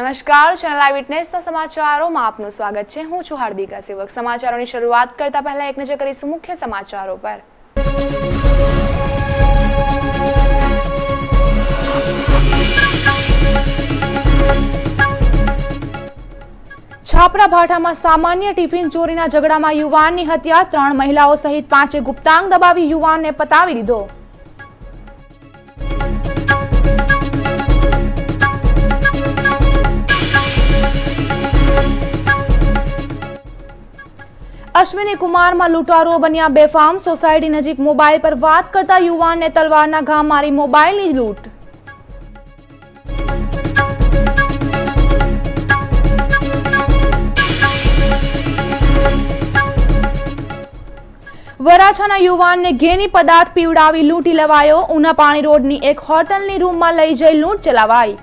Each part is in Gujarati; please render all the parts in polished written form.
નમસ્કાર, ચેનલ આઈ વિટનેસના સમાચારોમાં આપનું સ્વાગત છે। હું છું હાર્દિકા સેવક। સમાચારોની શરૂઆત કરતા પહેલા એક નજર કરીશું મુખ્ય સમાચારો પર। છાપરા ભાઠામાં સામાન્ય ટિફિન ચોરીના ઝઘડામાં યુવાનની હત્યા, 3 મહિલાઓ સહિત 5 ગુપ્તાંગ દબાવી યુવાનને પતાવી દીધો। અશ્વિની કુમારમાં લૂંટારુઓ બન્યા બેફામ, સોસાયટી નજીક મોબાઈલ પર વાત કરતા યુવાનને તલવારના ઘા મારી મોબાઈલની લૂંટ। વરાછાના યુવાનને ઘેની પદાર્થ પીવડાવી લૂંટી લેવાયો। ઉના પાણી રોડની એક હોટલની રૂમમાં લઈ જઈ લૂંટ ચલાવાઈ।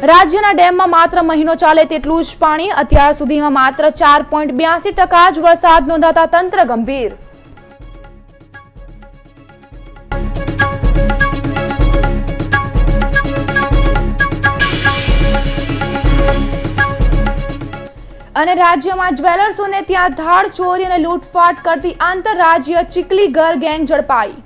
રાજ્યના ડેમમાં માત્ર મહિનો ચાલે તેટલું જ પાણી, અત્યાર સુધીમાં માત્ર 4.82% જ વરસાદ નોંધાતા તંત્ર ગંભીર। અને રાજ્યમાં જ્વેલર્સોને ત્યાં ધાડ ચોરી અને લૂંટફાટ કરતી આંતરરાજ્ય ચીકલી ઘર ગેંગ ઝડપાઈ।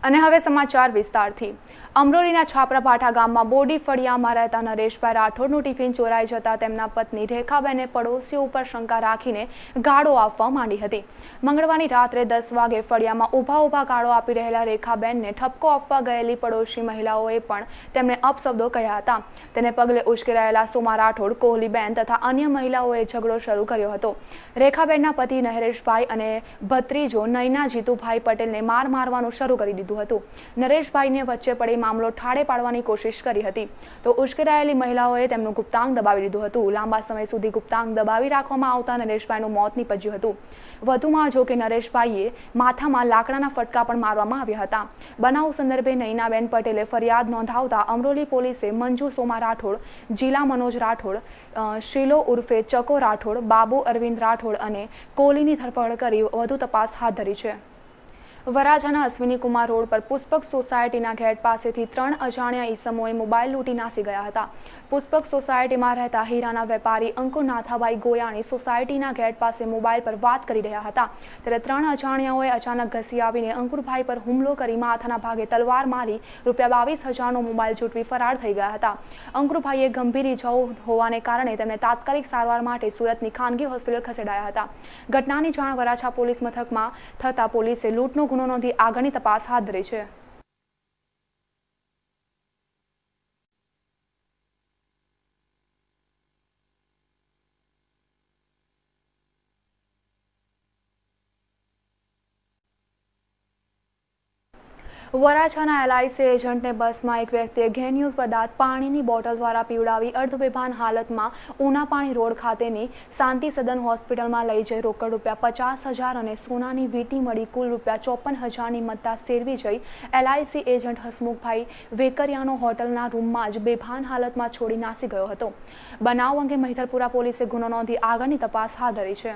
અને હવે સમાચાર વિસ્તારથી। અમરોલીના છાપરા ભાઠા ગામમાં બોડી ફળિયામાં રહેતા નરેશભાઈ રાઠોડનું ટિફિન ચોરાઈ જતા તેમના પત્ની રેખાબેને પડોશીઓ ઉપર શંકા રાખીને ગાળો આપવા માંડી હતી। મંગળવારની રાત્રે 10 વાગે ફળિયામાં ઊભા ગાળો આપી રહેલા રેખાબેનને ઠપકો આપવા ગયેલી પડોશી મહિલાઓએ પણ તેમને અપશબ્દો કહ્યા હતા। તેને પગલે ઉશ્કેરાયેલા સોમા રાઠોડ, કોહલીબેન તથા અન્ય મહિલાઓએ ઝઘડો શરૂ કર્યો હતો। રેખાબેનના પતિ નરેશભાઈ અને ભત્રીજો નૈના જીતુભાઈ પટેલને મારવાનું શરૂ કરી દીધું હતું। નરેશભાઈને વચ્ચે પડી મામલો ઠાળે પાડવાની કોશિશ કરી હતી તો ઉશ્કેરાયેલી મહિલાઓએ તેમનું ગુપ્તાંગ દબાવી દીધું હતું। લાંબા સમય સુધી ગુપ્તાંગ દબાવી રાખવામાં આવતા નરેશભાઈનું મોત નીપજ્યું હતું। વધુમાં જો કે નરેશભાઈએ માથામાં લાકડાના ફટકા પણ મારવામાં આવ્યા હતા। બનાવ સંદર્ભે નૈનાબેન પટેલે ફરિયાદ નોંધાવતા અમરોલી પોલીસે મંજુ સોમા રાઠોડ, જીલા મનોજ રાઠોડ, શીલો ઉર્ફે ચકો રાઠોડ, બાબુ અરવિંદ રાઠોડ અને કોહલીની ધરપકડ કરી વધુ તપાસ હાથ ધરી છે। વરાછાના અશ્વિની કુમાર રોડ પર પુષ્પક સોસાયટીના ગેટ પાસેથી 3 અજાણ્યા ઈસમોએ મોબાઈલ લૂંટી નાસી ગયા હતા। પુષ્પક સોસાયટીમાં રહેતા હીરાના વેપારી અંકુર નાથાભાઈ ગોયાણી સોસાયટીના ગેટ પાસે મોબાઈલ પર વાત કરી રહ્યા હતા ત્યારે 3 અજાણ્યાઓએ અચાનક ઘસી આવીને અંકુરભાઈ પર હુમલો કરી માથાના ભાગે તલવાર મારી ₹22,000નો મોબાઈલ ઝૂંટવી ફરાર થઈ ગયા હતા। અંકુરભાઈએ ગંભીર ઇજાઓ હોવાને કારણે તેમને તાત્કાલિક સારવાર માટે સુરતની ખાનગી હોસ્પિટલ ખસેડાયા હતા। ઘટનાની જાણ વરાછા પોલીસ મથકમાં થતા પોલીસે લૂંટનો ગુનો નોંધી આગળની તપાસ હાથ ધરી છે। વરાછાના એલઆઈસી એજન્ટને બસમાં એક વ્યક્તિએ ઘેનયુક્ત પદાર્થ પાણીની બોટલ દ્વારા પીવડાવી અર્ધબેભાન હાલતમાં ઉના પાણી રોડ ખાતેની શાંતિ સદન હોસ્પિટલમાં લઈ જઈ રોકડ ₹50,000 અને સોનાની વીંટી મળી કુલ ₹54,000ની મત્તા સેરવી જઈ એલઆઈસી એજન્ટ હસમુખભાઈ વેકરિયાનો હોટલના રૂમમાં જ બેભાન હાલતમાં છોડી નાસી ગયો હતો। બનાવ અંગે મહિધરપુરા પોલીસે ગુનો નોંધી આગળની તપાસ હાથ ધરી છે।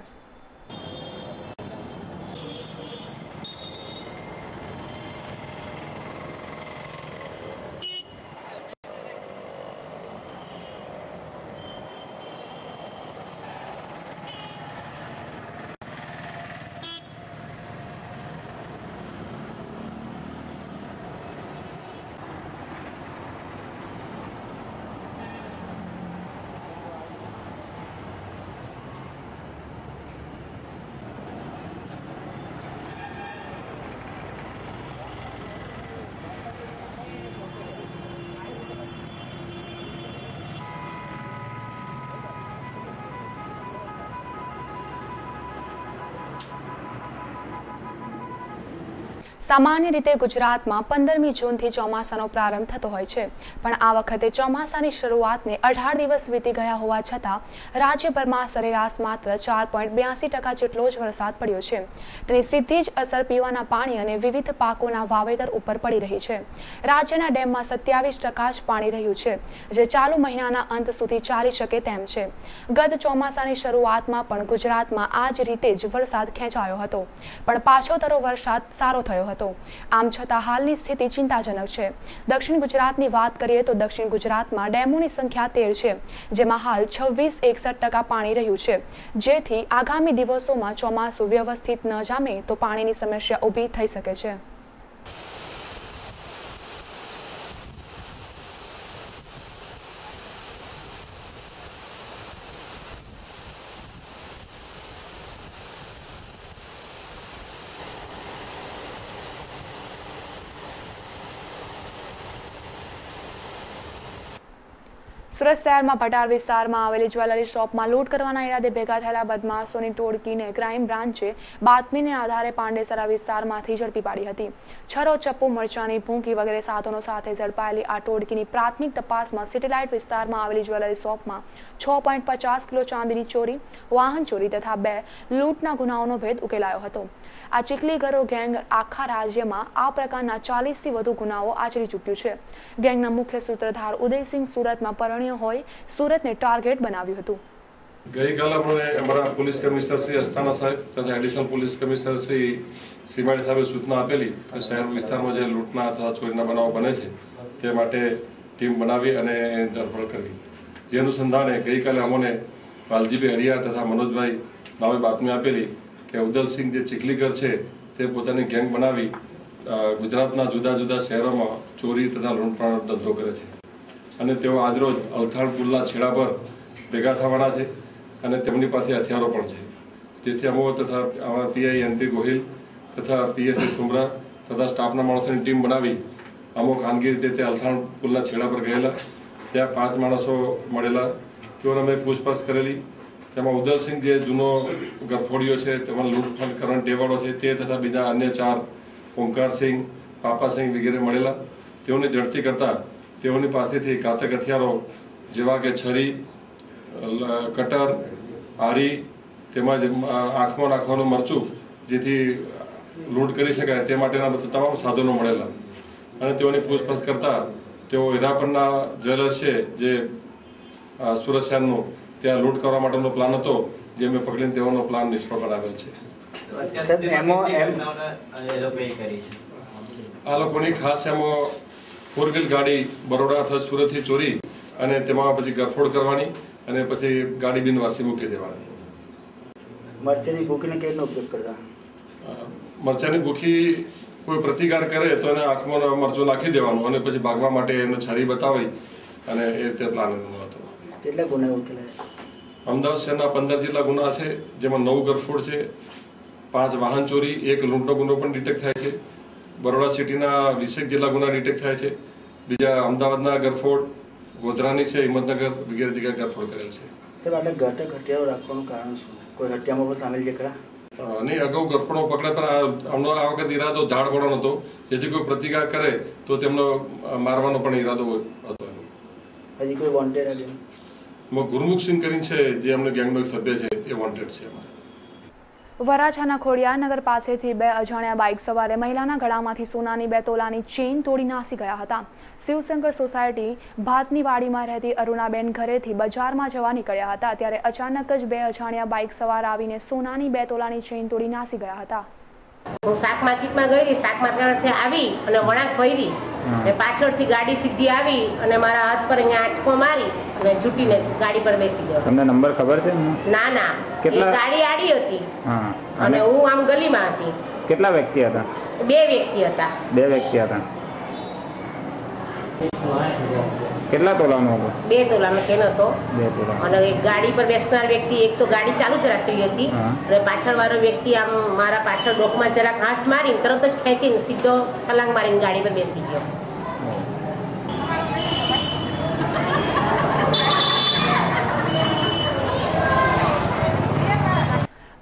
સામાન્ય રીતે ગુજરાતમાં 15મી જૂનથી ચોમાસાનો પ્રારંભ થતો હોય છે, પણ આ વખતે ચોમાસાની શરૂઆતને 18 દિવસ વીતી ગયા હોવા છતાં રાજ્યભરમાં સરેરાશ માત્ર 4.82% જેટલો જ વરસાદ પડ્યો છે. તેની સીધી જ અસર પીવાના પાણી અને વિવિધ પાકોના વાવેતર ઉપર પડી રહી છે. રાજ્યના ડેમમાં 27% જ પાણી રહ્યું છે, જે ચાલુ મહિનાના અંત સુધી ચાલી શકે તેમ છે. ગત ચોમાસાની શરૂઆતમાં પણ ગુજરાતમાં આ જ રીતે જ વરસાદ ખેંચાયો હતો, પણ પાછોતરો વરસાદ સારો થયો હતો. આમ છતાં હાલની સ્થિતિ ચિંતાજનક છે. દક્ષિણ ગુજરાતની વાત કરીએ તો દક્ષિણ ગુજરાતમાં ડેમોની સંખ્યા 13 છે, જેમાં હાલ 26.61% પાણી રહ્યું છે, જેથી આગામી દિવસોમાં ચોમાસું વ્યવસ્થિત ન જામે તો પાણીની સમસ્યા ઊભી થઈ શકે છે. સુરત શહેરમાં ભટાર વિસ્તારમાં આવેલી જ્વેલરી શોપમાં લૂંટ કરવાના ઈરાદે ભેગા થયેલા બદમાશોની ટોળકીને ક્રાઇમ બ્રાન્ચે બાતમીને આધારે પાંડેસરા વિસ્તારમાંથી ઝડપી પાડી હતી. છરો, ચપ્પુ, મરચાની ભૂંકી વગેરે સાધનો સાથે ઝડપાયેલી આ ટોળકીની પ્રાથમિક તપાસમાં સિટીલાઇટ વિસ્તારમાં આવેલી જ્વેલરી શોપમાં 6.50 કિલો ચાંદીની ચોરી, વાહન ચોરી તથા 2 લૂંટના ગુનાઓનો ભેદ ઉકેલાયો હતો. આ ચીકલી ઘરો ગેંગ આખા રાજ્યમાં આ પ્રકારના 40થી વધુ ગુનાઓ આચરી ચૂક્યું છે. ગેંગના મુખ્ય સૂત્રધાર ઉદયસિંહ સુરતમાં પરણ્યો હોય સુરતને ટાર્ગેટ બનાવ્યું હતું. ગઈકાલે અમારા પોલીસ કમિશનર શ્રી અસ્થાના સાહેબ તથા additional police commissioner Shri Shrimali સાહેબે સૂચના આપેલી કે શહેર વિસ્તારમાં જે લૂંટના અથવા ચોરીના બનાવો બને છે તે માટે ટીમ બનાવી અને ધરપકડ કરવી. જે અનુસંધાને ગઈકાલે અમોને વાલજીભાઈ હરિયા તથા મનોજભાઈ નાવે બાતમી આપેલી કે ઉદલસિંહ જે ચીખલીગર છે તે પોતાની ગેંગ બનાવી ગુજરાતના જુદા જુદા શહેરોમાં ચોરી તથા લૂંટફાટનો ધંધો કરે છે અને તેઓ આજરોજ અલથાણ પુલના છેડા પર ભેગા થવાના છે અને તેમની પાસે હથિયારો પણ છે. જેથી અમો તથા પીઆઈ એનપી ગોહિલ તથા પીએસઆઈ સુમરા તથા સ્ટાફના માણસોની ટીમ બનાવી અમો ખાનગી રીતે તે અલથાણ પુલના છેડા પર ગયેલા. ત્યાં 5 માણસો મળેલા, તેઓને અમે પૂછપરછ કરેલી. તેમાં ઉદલસિંહ જે જૂનો ગરફોડીઓ છે, તેમાં લૂંટફાટ કરવાનો ટેવાડો છે તે તથા બીજા અન્ય 4 ઓમકારસિંહ, પાપાસિંહ વગેરે મળેલા. તેઓને ઝડપી કરતા તેઓની પાસેથી ઘાતક હથિયારો જેવા કે છરી, કટર, આરી તેમજ આંખમાં નાખવાનું મરચું જેથી લૂંટ કરી શકાય તે માટેના તમામ સાધનો મળેલા. અને તેઓની પૂછપરછ કરતા તેઓ હીરાપરના જ્વેલર્સ છે જે સુરત શહેરનું, ત્યાં લૂંટ કરવા માટેનો પ્લાન હતો, જે અમે પકડીને તેઓનો પ્લાન નિષ્ફળ બનાવેલ છે. આ લોકોની ખાસ એમાં 4 વ્હીલ ગાડી બરોડા અથવા સુરતથી ચોરી અને તેમાં પછી ગરફોડ કરવાની અને પછી ગાડી બિનવારસી મૂકી દેવાની. મરચાની ભૂખીને કેનો ઉપયોગ કરતા? મરચાની ભૂખી કોઈ પ્રતિકાર કરે તો એને આંખમાં મરચું નાખી દેવાનું અને પછી ભાગવા માટે એને છરી બતાવી અને એ રીતે પ્લાન હતો. કેટલા ગુના ઉકેલાયા? અમદાવાદ શહેરના 15 જેટલા ગુના છે, જેમાં 9 ગરફોડ છે, 5 વાહન ચોરી, 1 લૂંટનો ગુનો પણ ડિટેક્ટ થાય છે. બરોડા સિટીના 20 જેટલા ગુના ડિટેક્ટ થાય છે. બીજા અમદાવાદના ગરફોડ, ગોધરાની છે, હિંમતનગર વગેરે જગ્યાએ ગરફોડ કરેલ છે. સાહેબ, આટલા ઘટક હથિયારો રાખવાનું કારણ શું? કોઈ હત્યામાં પણ સામેલ છે ખરા? નહીં, અગાઉ ગરફોડો પકડ્યા, પણ આ વખત ઈરાદો ધાડ પડવાનો હતો, જેથી કોઈ પ્રતિકાર કરે તો તેમનો મારવાનો પણ ઈરાદો હતો. હજી કોઈ વોન્ટેડ? ગુરમુખસિંહ કરીને છે, જે અમને ગેંગનો એક સભ્ય છે, તે વોન્ટેડ છે. વરાછાના ખોડિયારનગર પાસેથી 2 અજાણ્યા બાઇક સવારે મહિલાના ગળામાંથી સોનાની 2 તોલાની ચેઇન તોડી નાસી ગયા હતા. શિવશંકર સોસાયટી ભાતની વાડીમાં રહેતી અરુણાબેન ઘરેથી બજારમાં જવા નીકળ્યા હતા, ત્યારે અચાનક જ 2 અજાણ્યા બાઇક સવાર આવીને સોનાની 2 તોલાની ચેઇન તોડી નાસી ગયા હતા. હું શાક માર્કેટમાં ગઈ, શાક માર્કેટથી આવી અને વળાંક ભરી અને પાછળથી ગાડી સીધી આવી અને મારા હાથ પર અહીંયા આંચકો મારી અને છૂટીને ગાડી પર બેસી ગયો. તમને નંબર ખબર છે? ના ના, ગાડી આડી હતી અને હું આમ ગલીમાં હતી. કેટલા વ્યક્તિ હતા? 2 વ્યક્તિ હતા. 2 વ્યક્તિ હતા. કેટલા તોલાનો હતો? 2 તોલાનો ચેન હતો. 2 તોલા. અને ગાડી પર બેસનાર વ્યક્તિ એક તો ગાડી ચાલુ જ રાખેલી હતી અને પાછળ વાળો વ્યક્તિ આમ મારા પાછળ ડોકમાં જરાક હાથ મારીને તરત જ ખેંચીને સીધો છલાંગ મારીને ગાડી પર બેસી ગયો.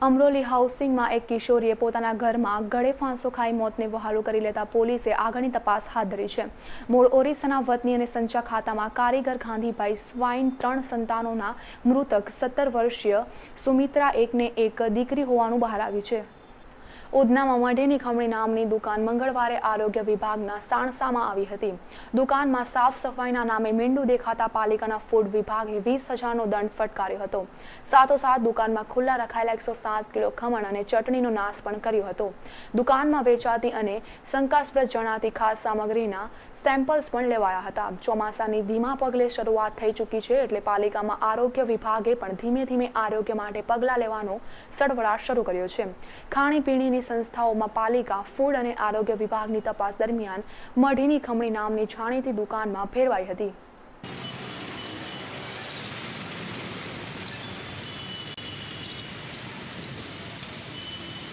અમરોલી હાઉસિંગમાં એક કિશોરીએ પોતાના ઘરમાં ગળે ફાંસો ખાઈ મોતને વહાલું કરી લેતા પોલીસે આગળની તપાસ હાથ ધરી છે. મૂળ ઓરિસ્સાના વતની અને સંચા ખાતામાં કારીગર ગાંધીભાઈ સ્વાઈન 3 સંતાનોના મૃતક 17 વર્ષીય સુમિત્રા એકને એક દીકરી હોવાનું બહાર આવ્યું છે. ઉધનામાં મઢીની ખમણી નામની દુકાન મંગળવારે આરોગ્ય વિભાગના સાણસામાં આવી હતી. દુકાનમાં સાફ સફાઈના નામે મીંડું દેખાતા પાલિકાના ફૂડ વિભાગે 20,000નો દંડ ફટકાર્યો હતો. સાથોસાથ દુકાનમાં ખુલ્લા રખાયેલા 107 કિલો ખમણ અને ચટણીનો નાશ પણ કર્યો હતો. દુકાનમાં વેચાતી અને શંકાસ્પદ જણાતી ખાસ સામગ્રીના સેમ્પલ્સ પણ લેવાયા હતા. ચોમાસાની ધીમા પગલે શરૂઆત થઈ ચૂકી છે એટલે પાલિકામાં આરોગ્ય વિભાગે પણ ધીમે ધીમે આરોગ્ય માટે પગલાં લેવાનો સળવળાટ શરૂ કર્યો છે. ખાણીપીણીની સંસ્થાઓમાં પાલિકા ફૂડ અને આરોગ્ય વિભાગની તપાસ દરમિયાન મઢીની ખમણી નામની જાણીતી દુકાનમાં ફેરવાઈ હતી.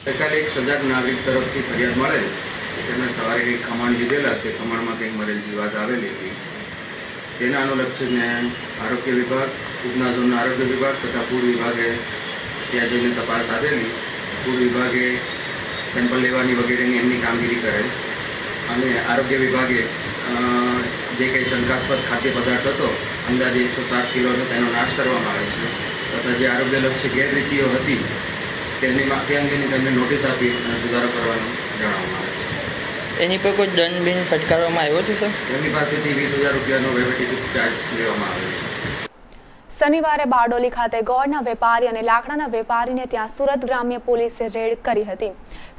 ગઈકાલે એક સજાગ નાગરિક તરફથી ફરિયાદ મળેલ કે તેમણે સવારે કંઈક ખમણ લીધેલા, તે ખમણમાં કંઈક મરેલ જીવાત આવેલી હતી. તેના અનુલક્ષીને આરોગ્ય વિભાગ, ઉધના ઝોનના આરોગ્ય વિભાગ તથા ફૂડ વિભાગે ત્યાં જઈને તપાસ આવેલી. ફૂડ વિભાગે સેમ્પલ લેવાની વગેરેની એમની કામગીરી કરેલ અને આરોગ્ય વિભાગે જે કંઈ શંકાસ્પદ ખાદ્ય પદાર્થ હતો અંદાજે 107 કિલોનો તેનો નાશ કરવામાં આવે છે તથા જે આરોગ્યલક્ષી ગેરરીતિઓ હતી તે અંગેની તેમને નોટિસ આપી અને સુધારો કરવાનું જણાવવામાં આવે છે. એની પર કોઈ દંડ બિન ફટકારવામાં આવ્યો છે સર? એમની પાસેથી 20,000 રૂપિયાનો વહીવટી ચાર્જ લેવામાં આવ્યો છે. શનિવારે બારડોલી ખાતે ગોળના વેપારી અને લાકડાના વેપારીને ત્યાં સુરત ગ્રામ્ય પોલીસે રેડ કરી હતી.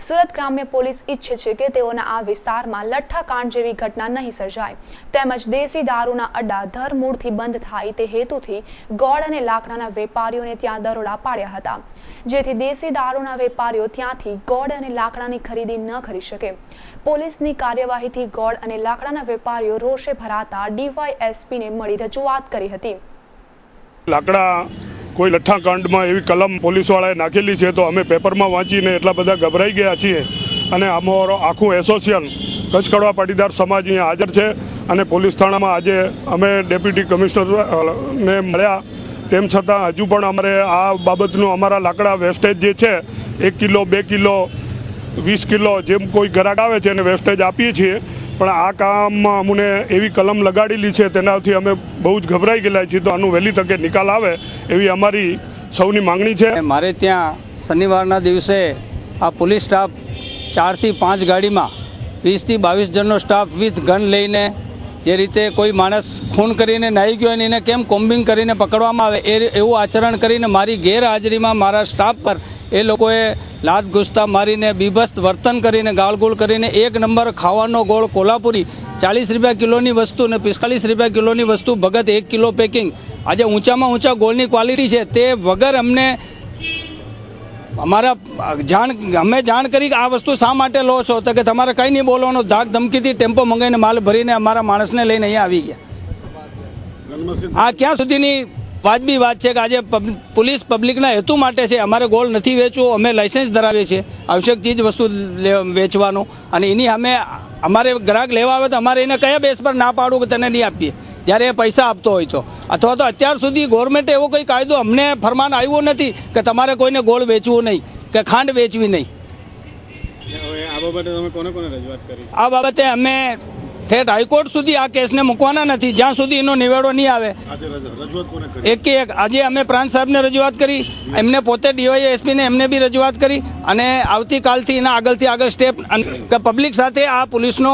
સુરત ગ્રામ્ય પોલીસ ઈચ્છે છે કે તેઓના આ વિસ્તારમાં લઠ્ઠાકાંડ જેવી ઘટના નહીં સર્જાય તેમજ દેશી દારૂના અડ્ડા ધરમૂળથી બંધ થાય તે હેતુથી ગોળ અને લાકડાના વેપારીઓને ત્યાં દરોડા પાડ્યા હતા, જેથી દેશી દારૂના વેપારીઓ ત્યાંથી ગોળ અને લાકડાની ખરીદી ન કરી શકે. પોલીસની કાર્યવાહીથી ગોળ અને લાકડાના વેપારીઓ રોષે ભરાતા ડીવાયએસપીને મળી રજૂઆત કરી હતી. લાકડા કોઈ લઠ્ઠાકાંડમાં એવી કલમ પોલીસવાળાએ નાખેલી છે તો અમે પેપરમાં વાંચીને એટલા બધા ગભરાઈ ગયા છીએ અને અમારો આખું એસોસિએશન કચ્છ કડવા પાટીદાર સમાજ અહીંયા હાજર છે અને પોલીસ થાણામાં આજે અમે ડેપ્યુટી કમિશનરને મળ્યા. તેમ છતાં હજુ પણ અમારે આ બાબતનું અમારા લાકડા વેસ્ટેજ જે છે 1 કિલો 2 કિલો 20 કિલો જેમ કોઈ ગ્રાહક આવે છે એને વેસ્ટેજ આપીએ છીએ, પણ આ કામમાં અમને એવી કલમ લગાડેલી છે તેનાથી અમે બહુ જ ગભરાઈ ગયેલા છીએ. તો આનું વહેલી તકે નિકાલ આવે એવી અમારી સૌની માંગણી છે. મારે ત્યાં શનિવારના દિવસે આ પોલીસ સ્ટાફ 4 થી 5 ગાડીમાં 20 થી 22 જણનો સ્ટાફ વિથ ગન લઈને જે રીતે કોઈ માણસ ખૂન કરીને નાહી ગયો અને એને કેમ કોમ્બિંગ કરીને પકડવામાં આવે એવું આચરણ કરીને મારી ગેરહાજરીમાં મારા સ્ટાફ પર એ લોકોએ લાત ઘૂસતા મારીને બીભત્સ વર્તન કરીને ગાળગોળ કરીને 1 નંબર ખાવાનો ગોળ કોલ્હાપુરી 40 રૂપિયા કિલોની વસ્તુ અને 45 રૂપિયા કિલોની વસ્તુ ભગત 1 કિલો પેકિંગ. આજે ઊંચામાં ઊંચા ગોળની ક્વોલિટી છે તે વગર અમને અમારા અમે જાણ કરી કે આ વસ્તુ શા માટે લો છો તો કે તમારે કંઈ નહીં બોલવાનો, ધાક ધમકીથી ટેમ્પો મંગાવીને માલ ભરીને અમારા માણસને લઈને અહીંયા આવી ગયા. આ ક્યાં સુધીની વાજબી વાત છે કે આજે પોલીસ પબ્લિકના હેતુ માટે છે. અમારે ગોળ નથી વેચવું, અમે લાઇસન્સ ધરાવીએ છીએ આવશ્યક ચીજ વસ્તુ વેચવાનું અને એની અમે અમારે ગ્રાહક લેવા આવે તો અમારે એને કયા બેસ પર ના પાડવું કે તને નહીં આપીએ જ્યારે એ પૈસા આપતો હોય તો. અથવા તો અત્યાર સુધી ગવર્મેન્ટે એવો કોઈ કાયદો અમને ફરમાન આવ્યો નથી કે તમારે કોઈને ગોળ વેચવું નહીં કે ખાંડ વેચવી નહીં. આ બાબતે અમે ઠેઠ હાઈકોર્ટ સુધી આ કેસને મૂકવાના નથી જ્યાં સુધી એનો નિવેડો નહીં આવે. એક આજે અમે પ્રાંત સાહેબને રજૂઆત કરી, એમને પોતે ડીવાયએસપીને એમને બી રજૂઆત કરી અને આવતીકાલથી એના આગળથી આગળ સ્ટેપ પબ્લિક સાથે આ પોલીસનો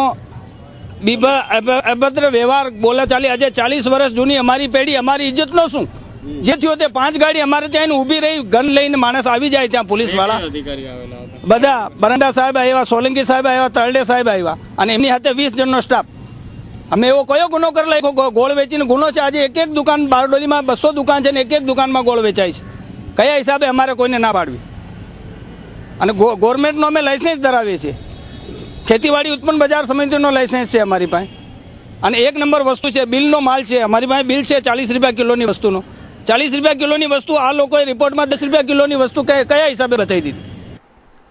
અભદ્ર વ્યવહાર બોલાચાલી આજે 40 વર્ષ જૂની અમારી પેઢી અમારી ઇજ્જતનો શું જે થયો તે 5 ગાડી અમારે ત્યાં ઊભી રહી, ગન લઈને માણસ આવી જાય ત્યાં પોલીસવાળા બધા બરંડા સાહેબ આવ્યા, સોલંકી સાહેબ આવ્યા, તરડે સાહેબ આવ્યા અને એમની સાથે 20 જણનો સ્ટાફ. અમે એવો કયો ગુનો કરી લાગ્યો? ગોળ વેચીને ગુનો છે. આજે એક દુકાન બારડોલીમાં 200 દુકાન છે ને એક દુકાનમાં ગોળ વેચાય છે. કયા હિસાબે અમારે કોઈને ના પાડવી? અને ગવર્મેન્ટનો અમે લાઇસન્સ ધરાવીએ છીએ. ખેતીવાડી ઉત્પન્ન બજાર સમિતિનો લાઇસન્સ છે અમારી પાસે અને 1 નંબર વસ્તુ છે. બિલનો માલ છે અમારી પાસે, બિલ છે 40 રૂપિયા કિલોની વસ્તુનો. 40 રૂપિયા કિલોની વસ્તુ આ લોકોએ રિપોર્ટમાં 10 રૂપિયા કિલોની વસ્તુ કયા હિસાબે બતાવી દીધી?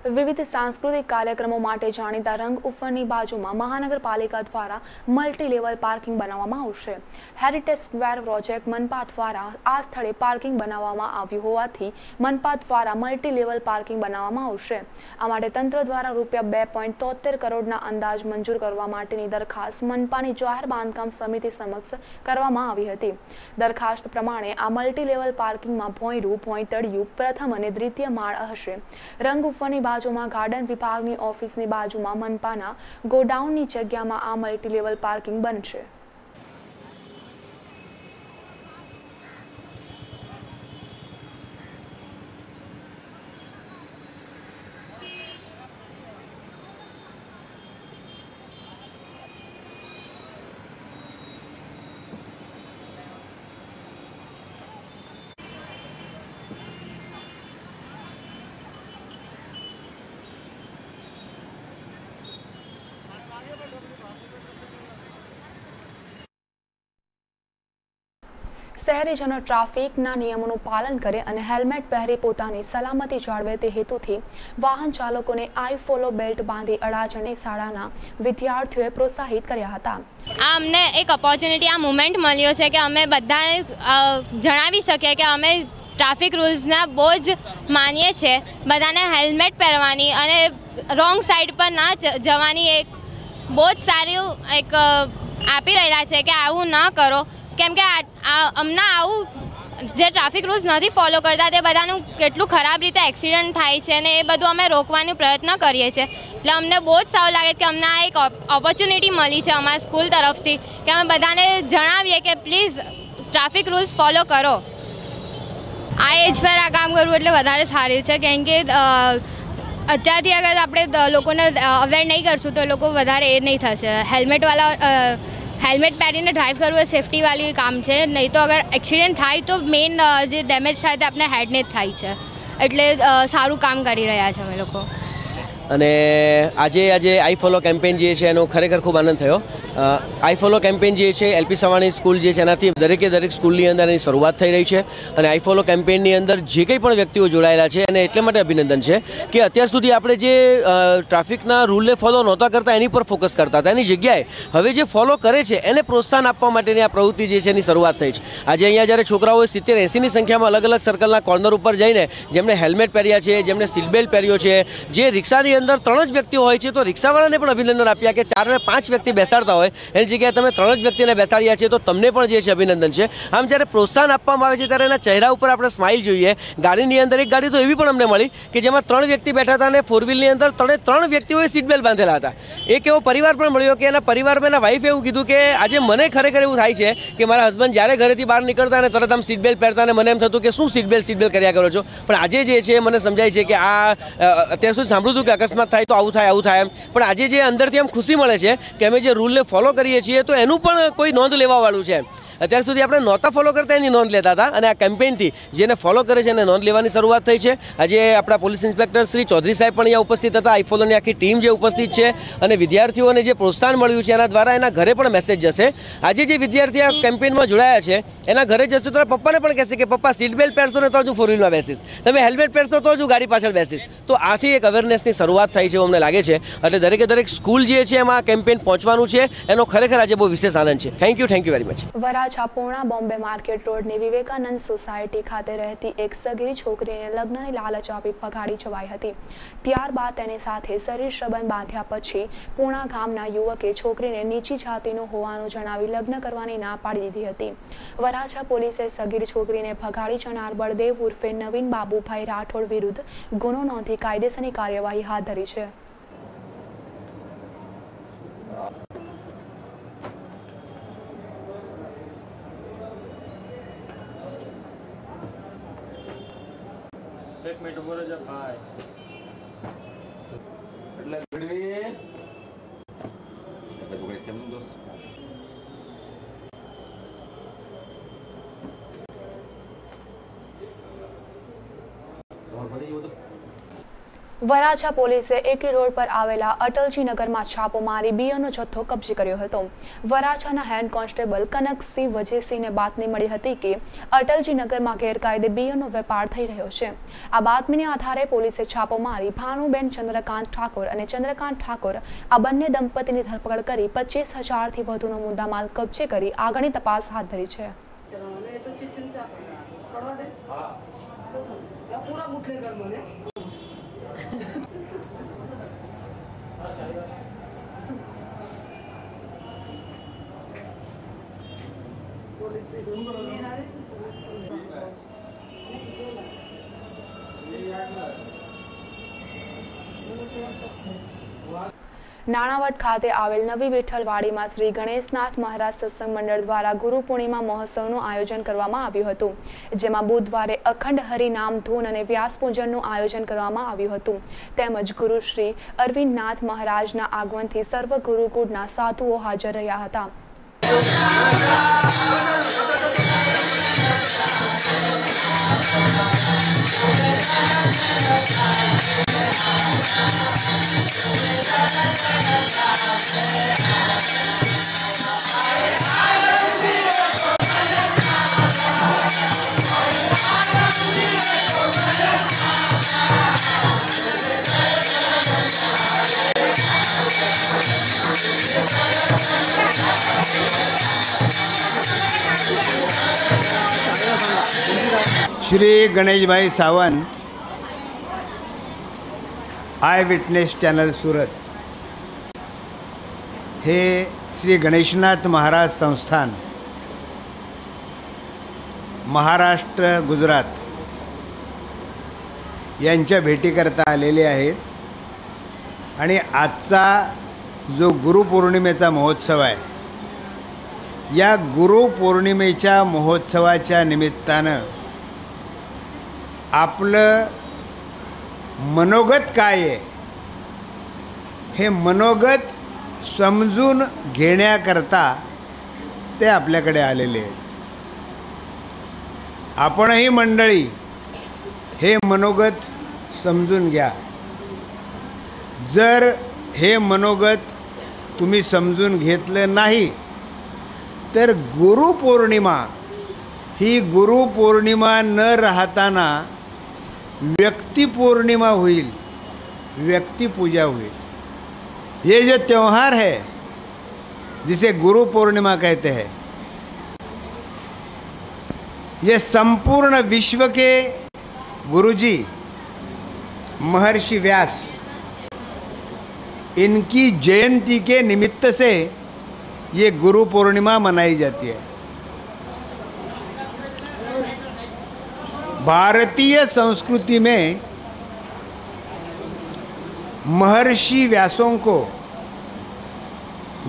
વિવિધ સાંસ્કૃતિક કાર્યક્રમો માટે જાણીતા રંગ ઉપવનની બાજુમાં મહાનગરપાલિકા દ્વારા મલ્ટી લેવલ પાર્કિંગ બનાવવામાં આવશે. હેરિટેજ સ્ક્વેર પ્રોજેક્ટ મનપા દ્વારા આ સ્થળે પાર્કિંગ બનાવવામાં આવ્યું હોવાથી મનપા દ્વારા મલ્ટી લેવલ પાર્કિંગ બનાવવામાં આવશે. આ માટે તંત્ર દ્વારા ₹2.73 કરોડના અંદાજ મંજૂર કરવા માટેની દરખાસ્ત મનપાની જાહેર બાંધકામ સમિતિ સમક્ષ કરવામાં આવી હતી. દરખાસ્ત પ્રમાણે આ મલ્ટી લેવલ પાર્કિંગમાં ભોંયરું, ભોંયતળિયું, પ્રથમ અને દ્વિતીય માળ હશે. રંગ ઉપવનની બાજુમાં ગાર્ડન વિભાગની ઓફિસની બાજુમાં મનપાના ગોડાઉનની જગ્યામાં આ મલ્ટી લેવલ પાર્કિંગ બનશે. શહેરીજનો ટ્રાફિકના નિયમોનું પાલન કરે અને હેલ્મેટ પહેરી પોતાની સલામતી જાળવે તે હેતુથી વાહન ચાલકોને આઈ ફોલો બેલ્ટ બાંધી અડાજણની શાળાના વિદ્યાર્થીઓએ પ્રોત્સાહિત કર્યા હતા. આ અમને એક ઓપોર્ચ્યુનિટી, આ મુમેન્ટ મળ્યો છે કે અમે બધાએ જણાવી શકીએ કે અમે ટ્રાફિક રૂલ્સના બહુ જ માનીએ છીએ. બધાને હેલ્મેટ પહેરવાની અને રોંગ સાઈડ પર ના જવાની એક બહુ જ સારું એક આપી રહેલા છે કે આવું ના કરો, કેમ કે હમણાં આવું જે ટ્રાફિક રૂલ્સ નથી ફોલો કરતા તે બધાનું કેટલું ખરાબ રીતે એક્સિડન્ટ થાય છે ને એ બધું અમે રોકવાનો પ્રયત્ન કરીએ છીએ. એટલે અમને બહુ જ સારું લાગે કે અમને આ એક ઓપોર્ચ્યુનિટી મળી છે અમારા સ્કૂલ તરફથી કે અમે બધાને જણાવીએ કે પ્લીઝ ટ્રાફિક રૂલ્સ ફોલો કરો. આ એજ પર આ કામ કરવું એટલે વધારે સારું છે, કેમ કે અત્યારથી અગર આપણે લોકોને અવેર નહીં કરશું તો લોકો વધારે એ નહીં થશે. હેલ્મેટ પહેરીને ડ્રાઈવ કરવું એ સેફટીવાળી કામ છે, નહીં તો અગર એક્સિડન્ટ થાય તો મેઇન જે ડેમેજ થાય તે આપણે હેડને જ થાય છે. એટલે સારું કામ કરી રહ્યા છે અમે લોકો. અને આજે આઈ ફોલો કેમ્પેન જે છે એનો ખરેખર ખૂબ આનંદ થયો. આઈ ફોલો કેમ્પેન જે છે એલપી સવાણી સ્કૂલ જે છે એનાથી દરેક સ્કૂલની અંદર એની શરૂઆત થઈ રહી છે. અને આઈ ફોલો કેમ્પેનની અંદર જે કંઈ પણ વ્યક્તિઓ જોડાયેલા છે અને એટલા માટે અભિનંદન છે કે અત્યાર સુધી આપણે જે ટ્રાફિકના રૂલને ફોલો નહોતા કરતા એની પર ફોકસ કરતા હતા, એની જગ્યાએ હવે જે ફોલો કરે છે એને પ્રોત્સાહન આપવા માટેની આ પ્રવૃત્તિ જે છે એની શરૂઆત થઈ છે. આજે અહીંયા જ્યારે છોકરાઓએ 70-80ની સંખ્યામાં અલગ અલગ સર્કલના કોર્નર ઉપર જઈને જેમણે હેલ્મેટ પહેર્યા છે, જેમણે સીટ બેલ્ટ પહેર્યો છે, જે રિક્ષાની અંદર 3 જ વ્યક્તિઓ હોય છે તો રિક્ષાવાળાને પણ અભિનંદન આપ્યા કે 4 અને 5 વ્યક્તિ બેસાડતા હોય એની જગ્યાએ તમે 3 જ વ્યક્તિને બેસાડ્યા છે તો તમને પણ જે છે અભિનંદન છે. આમ જ્યારે પ્રોત્સાહન આપવામાં આવે છે ત્યારે એના ચહેરા ઉપર આપણે સ્માઇલ જોઈએ. ગાડીની અંદર એક ગાડી તો એવી પણ અમને મળી કે જેમાં 3 વ્યક્તિ બેઠા હતા અને 4 વ્હીલની અંદર 3 વ્યક્તિઓએ સીટ બેલ્ટ બાંધેલા હતા. એક એવો પરિવાર પણ મળ્યો કે એના પરિવારમાં એના વાઈફે એવું કીધું કે આજે મને ખરેખર એવું થાય છે કે મારા હસબન્ડ જ્યારે ઘરેથી બહાર નીકળતા અને તરત આમ સીટ બેલ્ટ પહેરતા અને મને એમ થતું કે શું સીટ બેલ્ટ કર્યા કરો છો, પણ આજે જે છે મને સમજાય છે કે આ અત્યાર સુધી સાંભળ્યું હતું કે અકસ્માત થાય તો આવું થાય, પણ આજે જે અંદરથી આમ ખુશી મળે છે કે અમે જે રૂલને ફોલો કરીએ છીએ તો એનું પણ કોઈ નોંધ લેવાવાળું છે. અત્યાર સુધી આપણે નહોતા ફોલો કરતા એની નોંધ લેતા હતા અને આ કેમ્પેનથી જેને ફોલો કરે છે એને નોંધ લેવાની શરૂઆત થઈ છે. આજે આપણા પોલીસ ઇન્સ્પેક્ટર શ્રી ચૌધરી સાહેબ પણ અહીંયા ઉપસ્થિત હતા. આઈ ફોલોની આખી ટીમ જે ઉપસ્થિત છે અને વિદ્યાર્થીઓને જે પ્રોત્સાહન મળ્યું છે એના દ્વારા એના ઘરે પણ મેસેજ જશે. આજે જે વિદ્યાર્થી આ કેમ્પેનમાં જોડાયા છે એના ઘરે જશે તો પપ્પાને પણ કહેશે કે પપ્પા સીટ બેલ્ટ પહેરશો ને તો જ હું 4 વ્હીલમાં બેસીશ, તમે હેલ્મેટ પહેરશો તો જ હું ગાડી પાછળ બેસીશ. તો આથી એક અવેરનેસની શરૂઆત થઈ છે એવું અમને લાગે છે. એટલે દરેક સ્કૂલ જે છે એમાં આ કેમ્પેન પહોંચવાનું છે એનો ખરેખર આજે બહુ વિશેષ આનંદ છે. Thank you very much. Varachha Purna Bombay market રોડની વિવેકાનંદ સોસાયટી ખાતે રહેતી એક સગીર છોકરીને લગ્નની લાલચ આપી ભગાડી જવાઈ હતી. ત્યારબાદ તેની સાથે શરીર સંબંધ બાંધ્યા પછી પૂર્ણા ગામના યુવકે છોકરીને નીચી જાતિનો હોવાનું જણાવી લગ્ન કરવાની ના પાડી દીધી હતી. વરાછા પોલીસે સગીર છોકરીને ભગાડી જનાર બળદેવ ઉર્ફે નવીન બાબુભાઈ રાઠોડ વિરુદ્ધ ગુનો નોંધી કાયદેસરની કાર્યવાહી હાથ ધરી છે. એક મિનિટ ઉભો રહેજો ભાઈ. એટલે ગડવી એટલે ગોળે કેમનું દોસ્ત વરાછા પોલીસે એકી રોડ પર આવેલા અટલજી નગરમાં છાપો મારી બિયરનો જથ્થો કબજે કર્યો હતો। વરાછાના હેડ કોન્સ્ટેબલ કનકસિંહ વજેસિંહને બાતમી મળી હતી કે અટલજી નગરમાં ગેરકાયદે બિયરનો વેપાર થઈ રહ્યો છે। આ બાતમીને આધારે પોલીસે છાપો મારી ભાનુબેન ચંદ્રકાંત ઠાકોર અને ચંદ્રકાંત ઠાકોર આ બંને દંપતીની ધરપકડ કરી 25,000થી વધુનો મુદ્દામાલ કબજે કરી આગળની તપાસ હાથ ધરી છે। નાણાવટ ખાતે આવેલ નવી વિઠ્ઠલવાડીમાં શ્રી ગણેશનાથ મહારાજ સત્સંગ મંડળ દ્વારા ગુરુ પૂર્ણિમા મહોત્સવનું આયોજન કરવામાં આવ્યું હતું, જેમાં બુધવારે અખંડ હરિનામ ધૂન અને વ્યાસ પૂજનનું આયોજન કરવામાં આવ્યું હતું। તેમજ ગુરુ શ્રી અરવિંદનાથ મહારાજના આગમનથી સર્વ ગુરુકુળના સાધુઓ હાજર રહ્યા હતા। श्री गणेशभाई सावंत, आय विटनेस चॅनल सूरत, हे श्री गणेशनाथ महाराज संस्थान महाराष्ट्र गुजरात यांच्या भेटीकरता आलेले आहेत। आणि आजचा जो गुरुपौर्णिमेचा महोत्सव आहे, या गुरुपौर्णिमेच्या महोत्सवाच्या निमित्तानं आपलं मनोगत काय आहे हे मनोगत समजून घेण्याकरता ते आपल्याकडे आलेले आहेत। आपणही मंडळी हे मनोगत समजून घ्या। जर हे मनोगत तुम्ही समजून घेतलं नाही तर गुरुपौर्णिमा ही गुरुपौर्णिमा न राहताना व्यक्तिपौर्णिमा हुई, व्यक्ति पूजा हुई। ये जो त्यौहार है जिसे गुरु पूर्णिमा कहते हैं, ये संपूर्ण विश्व के गुरुजी महर्षि व्यास, इनकी जयंती के निमित्त से ये गुरु पूर्णिमा मनाई जाती है। भारतीय संस्कृति में महर्षि व्यासों को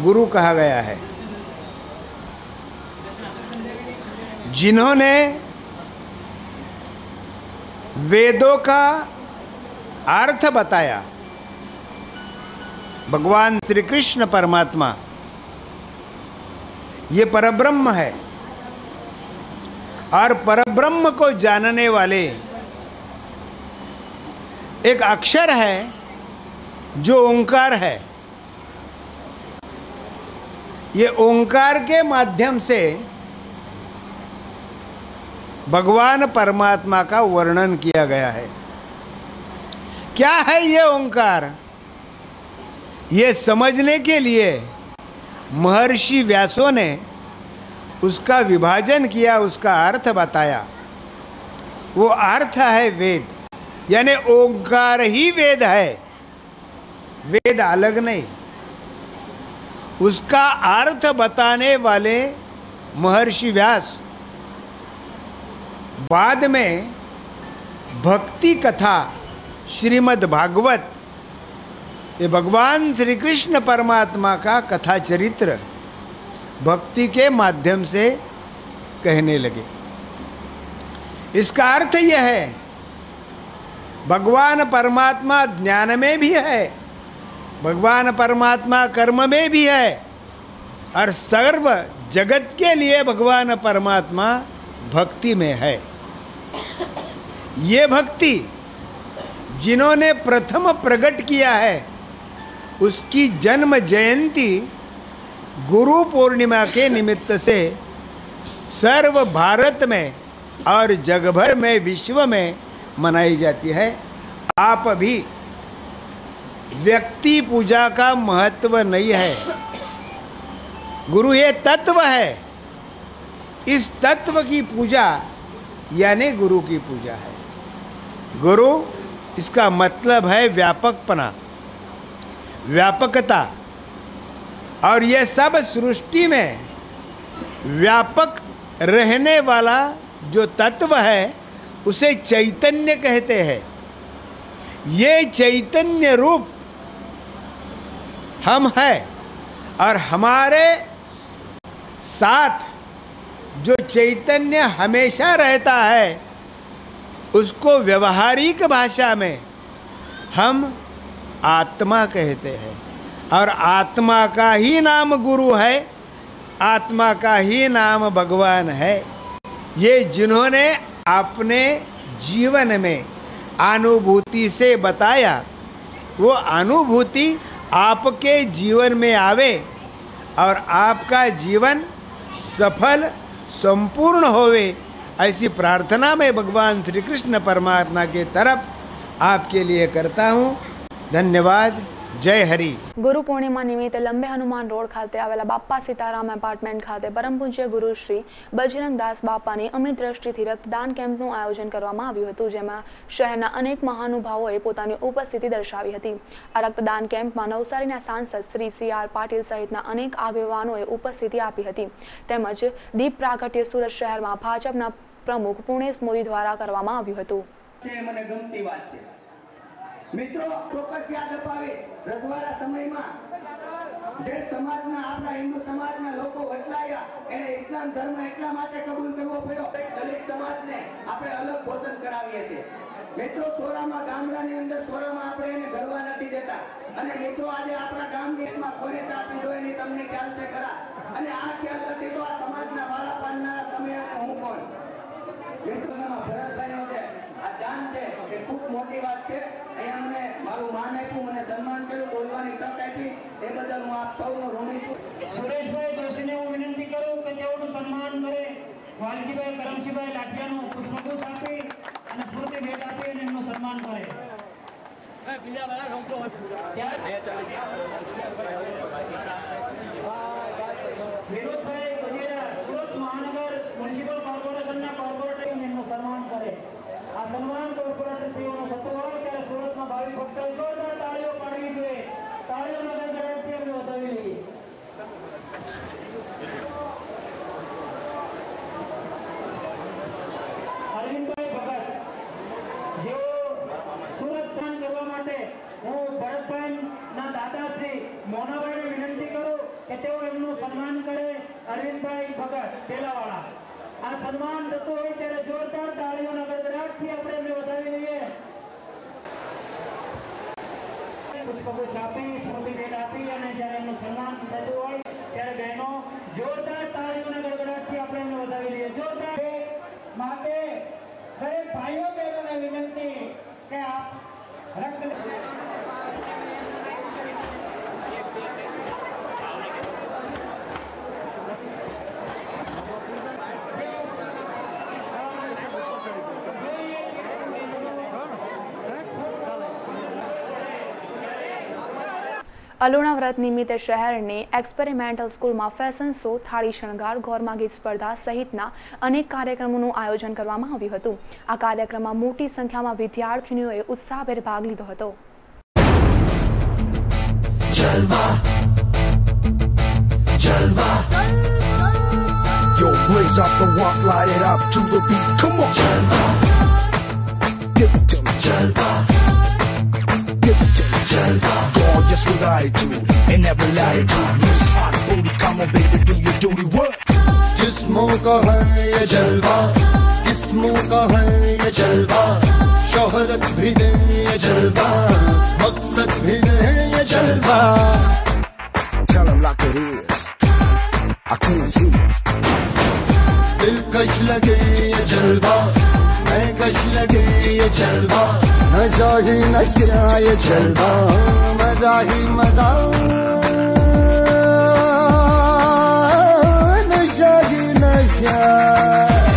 गुरु कहा गया है, जिन्होंने वेदों का अर्थ बताया। भगवान श्री कृष्ण परमात्मा ये परब्रह्म है, और परब्रह्म को जानने वाले एक अक्षर है जो ओंकार है। ये ओंकार के माध्यम से भगवान परमात्मा का वर्णन किया गया है। क्या है ये ओंकार? ये समझने के लिए महर्षि व्यासों ने उसका विभाजन किया, उसका अर्थ बताया। वो अर्थ है वेद, यानी ओंकार ही वेद है, वेद अलग नहीं। उसका अर्थ बताने वाले महर्षि व्यास बाद में भक्ति कथा श्रीमद् भागवत, ये भगवान श्री कृष्ण परमात्मा का कथा चरित्र भक्ति के माध्यम से कहने लगे। इसका अर्थ यह है, भगवान परमात्मा ज्ञान में भी है, भगवान परमात्मा कर्म में भी है, और सर्व जगत के लिए भगवान परमात्मा भक्ति में है। ये भक्ति जिन्होंने प्रथम प्रकट किया है, उसकी जन्म जयंती गुरु पूर्णिमा के निमित्त से सर्व भारत में और जग भर में, विश्व में मनाई जाती है। आप भी व्यक्ति पूजा का महत्व नहीं है, गुरु ये तत्व है। इस तत्व की पूजा यानी गुरु की पूजा है। गुरु इसका मतलब है व्यापकपना, व्यापकता, और यह सब सृष्टि में व्यापक रहने वाला जो तत्व है उसे चैतन्य कहते हैं। ये चैतन्य रूप हम हैं, और हमारे साथ जो चैतन्य हमेशा रहता है उसको व्यवहारिक भाषा में हम आत्मा कहते हैं, और आत्मा का ही नाम गुरु है, आत्मा का ही नाम भगवान है। ये जिन्होंने अपने जीवन में अनुभूति से बताया, वो अनुभूति आपके जीवन में आवे और आपका जीवन सफल संपूर्ण होवे, ऐसी प्रार्थना मैं भगवान श्री कृष्ण परमात्मा के तरफ आपके लिए करता हूँ। धन्यवाद। जय हरि। ગુરુ પૂર્ણિમા નિમિત્તે લંબે હનુમાન રોડ ખાતે આવેલા બાપ્પા સીતારામ એપાર્ટમેન્ટ ખાતે પરમ પૂજ્ય ગુરુ શ્રી બજરંગ દાસ બાપાની અમિત દ્રષ્ટિથી રક્તદાન કેમ્પનું આયોજન કરવામાં આવ્યું હતું, જેમાં શહેરના અનેક મહાનુભાવોએ પોતાની ઉપસ્થિતિ દર્શાવી હતી। આ રક્તદાન કેમ્પમાં નવસારીના સાંસદ શ્રી CR પાટીલ સહિતના અનેક આગેવાનોએ ઉપસ્થિતિ આપી હતી, તેમજ દીપ પ્રાગટ્ય સુરત શહેરમાં ભાજપના પ્રમુખ પુણેશ મોદી દ્વારા કરવામાં આવ્યું હતું। મને ગમતી વાત છે મિત્રો, ચોક્કસ યાદ અપાવે રજવાડા સમયમાં જે સમાજના આપણા હિન્દુ સમાજના લોકો વટલાયા, એને ઇસ્લામ ધર્મ એટલા માટે કબૂલ કરવો પડ્યો, દલિત સમાજને આપણે અલગ ભોજન કરાવીએ છીએ। મિત્રો સોરામાં ગામડાની અંદર સોરામાં આપણે એને ગરવા નથી દેતા, અને મિત્રો આજે આપણા ગામમાં કોને ચા પીધો એની તમને ખ્યાલ છે ખરા, અને આ ખ્યાલ નથી તો આ સમાજના વાળા પાડનારા તમે અને હું કોણ? મિત્રો ભરતભાઈનો જે આ દાન છે એ ખૂબ મોટી વાત છે। અહીંયા મને મારું માન આપ્યું, મને સન્માન કર્યું, બોલવાની તક આપી, એ બદલ હું આપ સૌનો ઋણી છું। સુરેશભાઈ જોશીને હું વિનંતી કરું કે તેઓનું સન્માન કરે, વાલજીભાઈ કરમશીભાઈ લાઠિયાનું પુષ્પગુચ્છ આપી અને સ્મૃતિ ભેટ આપી અને એમનું સન્માન કરે। વિનોદભાઈ ગજેરા સુરત મહાનગર મ્યુનિસિપલ કોર્પોરેશનના કોર્પોરેટર એમનું સન્માન કરે। આ સન્માન કોર્પોરેટરશ્રીઓનો થતો હોય ત્યારે સુરતમાં ભાવિ ભક્તોએ જોરદાર તાળીઓ પાડવી જોઈએ। તાળીઓના ગણગણાટથી અમને વધાવી લઈએ। અરવિંદભાઈ ભગત, જેઓ સુરત સ્નાન કરવા માટે હું ભરતભાઈના દાદાશ્રી મોનાભાઈને વિનંતી કરું કે તેઓ એમનું સન્માન કરે। અરવિંદભાઈ ભગત પેલાવાળા, આ સન્માન થતું હોય ત્યારે જોરદાર તાળીઓના ગડગડાટથી આપણે એમને વધાવી લઈએ। પુષ્પગુચ્છ આપી, સ્મૃતિ ભેટ આપી અને જ્યારે એમનું સન્માન થતું હોય ત્યારે બહેનો જોરદાર તાળીઓના ગડગડાટથી આપણે એમને વધાવી લઈએ। જોરદાર માટે દરેક ભાઈઓ બહેનોને વિનંતી કે આપ રક્ત અલુણા વ્રત નિમિત્તે શહેરની એક્સપેરિમેન્ટલ સ્કૂલમાં ફેશન શો, થાળી શણગાર, ઘોરમાં ગીત સ્પર્ધા સહિતના અનેક કાર્યક્રમોનું આયોજન કરવામાં આવ્યું હતું। આ કાર્યક્રમમાં મોટી સંખ્યામાં વિદ્યાર્થીનીઓએ ઉત્સાહભેર ભાગ લીધો હતો। Yo, blaze up the walk, light it up to the beat. Come on, Jalva. Give it to me, Jalva. Give it to me, Jalva. Gorgeous with attitude and every latitude. Miss hot booty, come on, baby, do your duty work. जिस्मों का है ये जलवा, जिस्मों का है ये जलवा, शोहरत भी दे ये जलवा, मकसद भी दे ये जलवा। Tell them like it is. I can't hear. दिलकश लगे ये जलवा, मैं कश लगे ये जलवा, न नशा ही नशा ये जलवा मजा ही मजा नशा ही नशा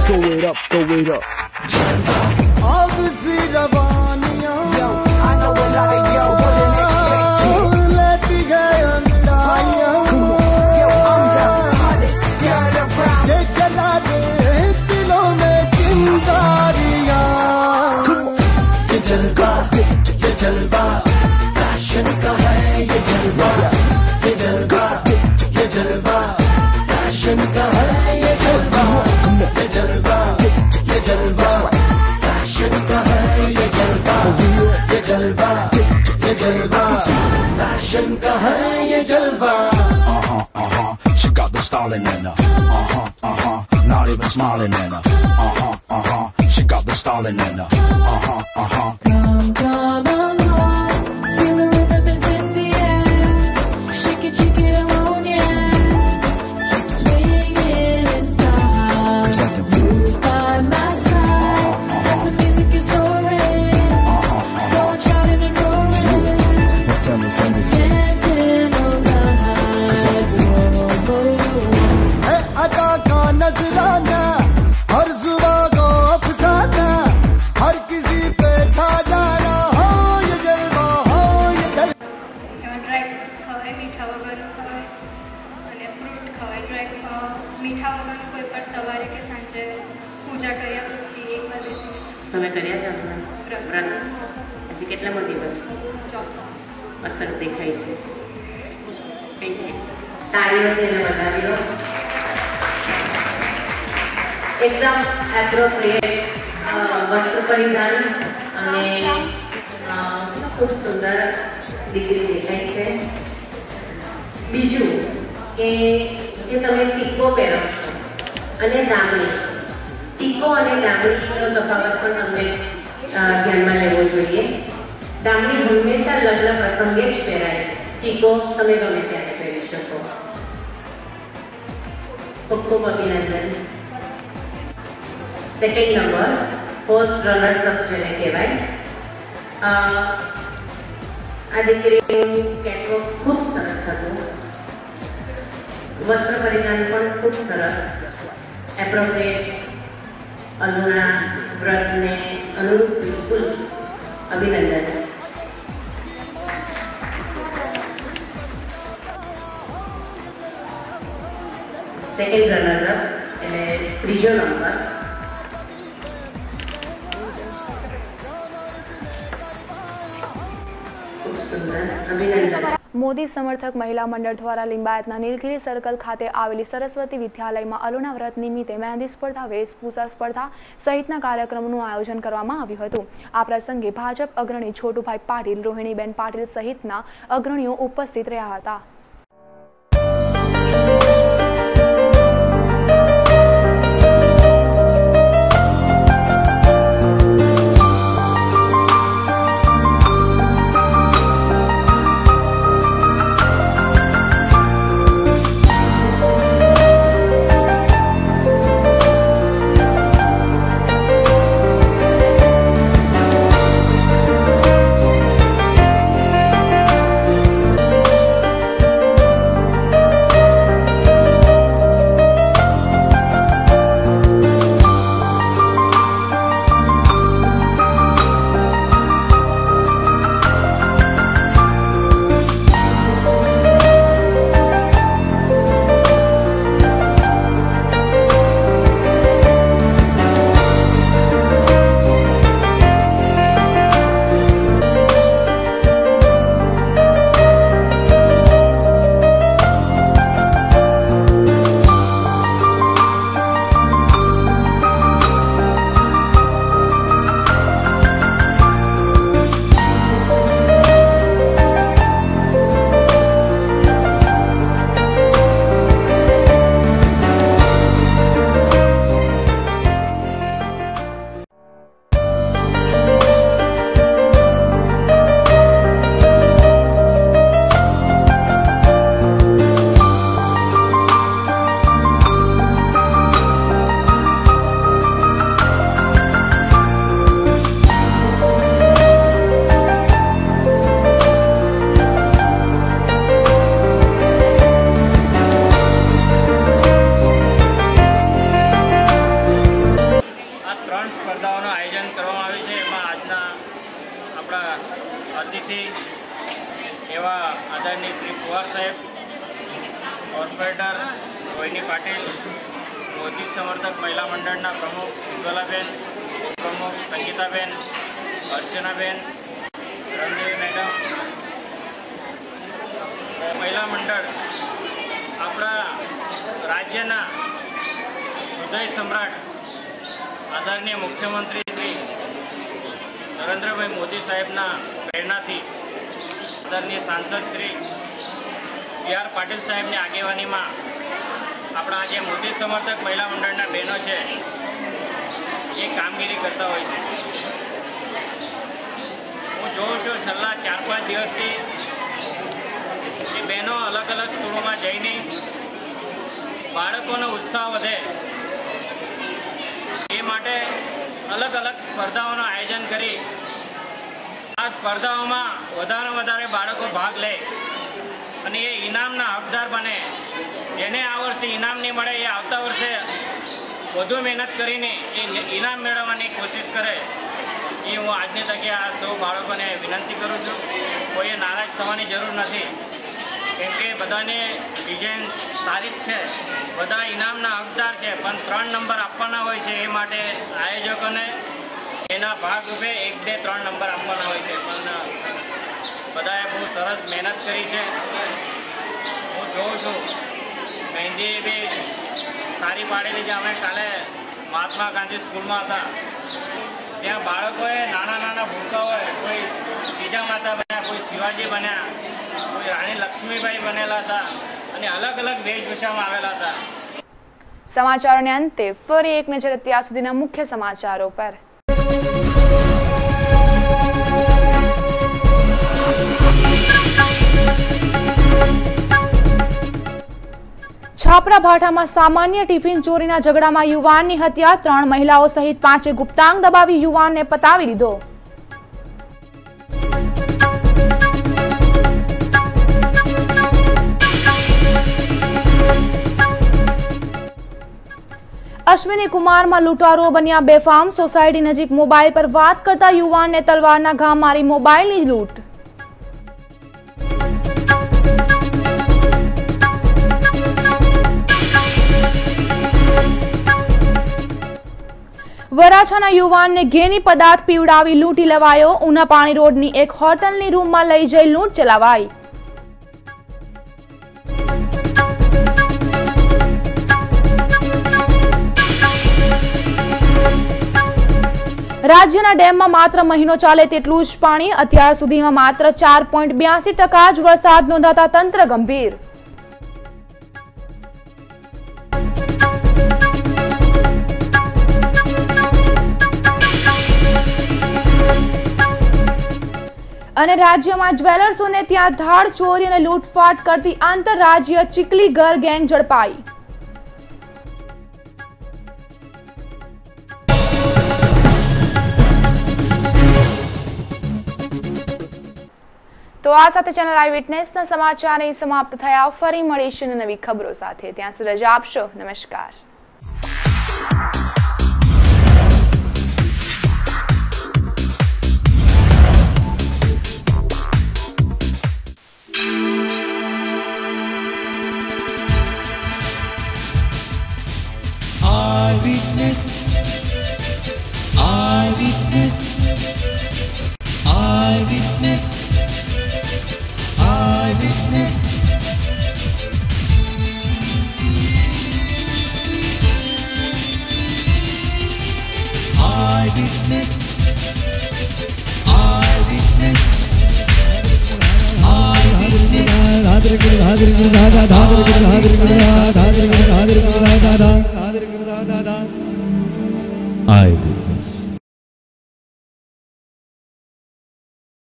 Throw it up, throw it up. आग सी रवानियां I know a lot of y'all wouldn't expect it. लेती गए अंगड़ाइयां Yo, I'm the hottest girl around. ये जला दे दिलों में चिंगारियां ये जलवा फैशन का है ये जलवा ये जलवा फैशन का है ये जलवा फैशन का है ये जलवा फैशन का है ये जलवा She got the styling in her. Not even smiling in her. She got the styling in her. Come along, feel the rhythm is in the air. Shake it alone, yeah. Keep swinging in style. Move by my side as the music is soaring. Going shouting and roaring, dancing all night. है अदा का नजराना हर जुबा को अफसाना हर किसी पे छा जाना हो ये जलवा हो ये जलवा એમાં ડ્રાય ફ્રૂટ્સ ખવાય મીઠા વગરનું ખવાય અને ફ્રૂટ ખવાય ડ્રાય મીઠા વગરનું કોઈ પણ સવારે કે સાંજે પૂજા કર્યા પછી એકવાર બેસીને તમે કર્યા છો વ્રત હજી કેટલામો દિવસ અસર દેખાય છે તાળીઓ છે એને વધાવી લો એકદમ એપ્રોપ્રિએટ વસ્ત્ર પરિધાન અને ખૂબ સુંદર દીકરી દેખાય છે બીજું કે જે તમે ટીકો પહેરો છો અને દામણી ટીકો અને દામણીનો તફાવત પણ તમને ધ્યાનમાં લેવો જોઈએ દામણી હંમેશા લગ્ન પ્રસંગે જ પહેરાય ટીકો તમે ગમે ત્યારે પહેરી શકો ખૂબ ખૂબ અભિનંદન second number first runners up જેને કહેવાય આ દીકરીનું કેટવોક ખૂબ સરસ હતું વસ્ત્ર પરિધાન પણ ખૂબ સરસ એપ્રોપ્રિએટ અનુના વ્રતને અનુરૂપ બિલકુલ અભિનંદન સેકન્ડ રનર અપ એટલે ત્રીજો નંબર ખૂબ સુંદર અભિનંદન મોદી સમર્થક મહિલા મંડળ દ્વારા લિંબાયતના નીલગિરી સર્કલ ખાતે આવેલી સરસ્વતી વિદ્યાલયમાં અલુણા વ્રત નિમિત્તે મહેંદી સ્પર્ધા વેશભૂષા સ્પર્ધા સહિતના કાર્યક્રમોનું આયોજન કરવામાં આવ્યું હતું આ પ્રસંગે ભાજપ અગ્રણી છોટુભાઈ પાટીલ રોહિણીબેન પાટીલ સહિતના અગ્રણીઓ ઉપસ્થિત રહ્યા હતા એવા આદરણીય શ્રી પુવાર સાહેબ, કોર્પોરેટર રોહિણી પાટીલ, મોદી સમર્થક મહિલા મંડળના પ્રમુખ ઉજ્જવલાબેન, ઉપપ્રમુખ સંગીતાબેન, અર્ચનાબેન, રણદેવી મેડમ, મહિલા મંડળ આપણા રાજ્યના હૃદય સમ્રાટ આદરણીય મુખ્યમંત્રી શ્રી નરેન્દ્રભાઈ મોદી સાહેબના પ્રેરણાથી આદરણીય સાંસદ શ્રી CR પાટીલ સાહેબની આગેવાનીમાં આપણા જે મોદી સમર્થક મહિલા મંડળના બહેનો છે એ કામગીરી કરતા હોય છે. હું જોઉં છું છેલ્લા 4-5 દિવસથી એ બહેનો અલગ અલગ સ્કૂલોમાં જઈને બાળકોનો ઉત્સાહ વધે એ માટે અલગ અલગ સ્પર્ધાઓનું આયોજન કરી આ સ્પર્ધાઓમાં વધારે બાળકો ભાગ લે અને એ ઇનામના હકદાર બને. જેને આ વર્ષે ઇનામ નહીં મળે એ આવતા વર્ષે વધુ મહેનત કરીને એ ઇનામ મેળવવાની કોશિશ કરે એ હું આજની તકે આ સૌ બાળકોને વિનંતી કરું છું. કોઈએ નારાજ થવાની જરૂર નથી, કેમ કે બધાને ડિઝાઇન સારી જ છે, બધા ઇનામના હકદાર છે, પણ 3 નંબર આપવાના હોય છે. એ માટે આયોજકોને એના ભાગરૂપે 1, 2, 3 નંબર આપવાના હોય છે, પણ બધાએ બહુ સરસ મહેનત કરી છે. હું જોઉં છું મહેંદી બી સારી પાડેલી છે. અમે કાલે મહાત્મા ગાંધી સ્કૂલમાં હતા, ત્યાં બાળકોએ નાના ભૂલકા હોય, કોઈ બીજા માતા બન્યા, કોઈ શિવાજી બન્યા, કોઈ રાણી લક્ષ્મીબાઈ બનેલા હતા અને અલગ અલગ વેશભૂષામાં આવેલા હતા. સમાચારોને અંતે ફરી એક નજર અત્યાર સુધીના મુખ્ય સમાચારો પર. છાપરા ભાઠામાં સામાન્ય ટિફિન ચોરીના ઝઘડામાં યુવાનની હત્યા, 3 મહિલાઓ સહિત 5 ગુપ્તાંગ દબાવી યુવાનને પતાવી દીધો. અશ્વિની કુમારમાં લૂંટારુઓ બન્યા બેફામ, સોસાયટી નજીક મોબાઈલ પર વાત કરતા યુવાનને તલવારના ઘા મારી મોબાઈલની લૂંટ. વરાછાના યુવાનને ઘેની પદાર્થ પીવડાવી લૂંટી લેવાયો, ઉના પાણી રોડની એક હોટલની રૂમમાં લઈ જઈ લૂંટ ચલાવાઈ. રાજ્યના ડેમમાં માત્ર મહિનો ચાલે તેટલું જ પાણી, અત્યાર સુધીમાં માત્ર 4.82% જ વરસાદ નોંધાતા તંત્ર ગંભીર. અને રાજ્યમાં જ્વેલર્સોને ત્યાં ધાડ ચોરી અને લૂંટફાટ કરતી આંતરરાજ્ય ચીકલી ઘર ગેંગ ઝડપાઈ. તો આ સાથે ચેનલ આઈ વિટનેસના સમાચાર અહીં સમાપ્ત થયા. ફરી મળીશું નવી ખબરો સાથે. ત્યાં સુધી રજા આપશો. નમસ્કાર. Eyewitness, eyewitness, eyewitness, eyewitness. Eyewitness, eyewitness, eyewitness.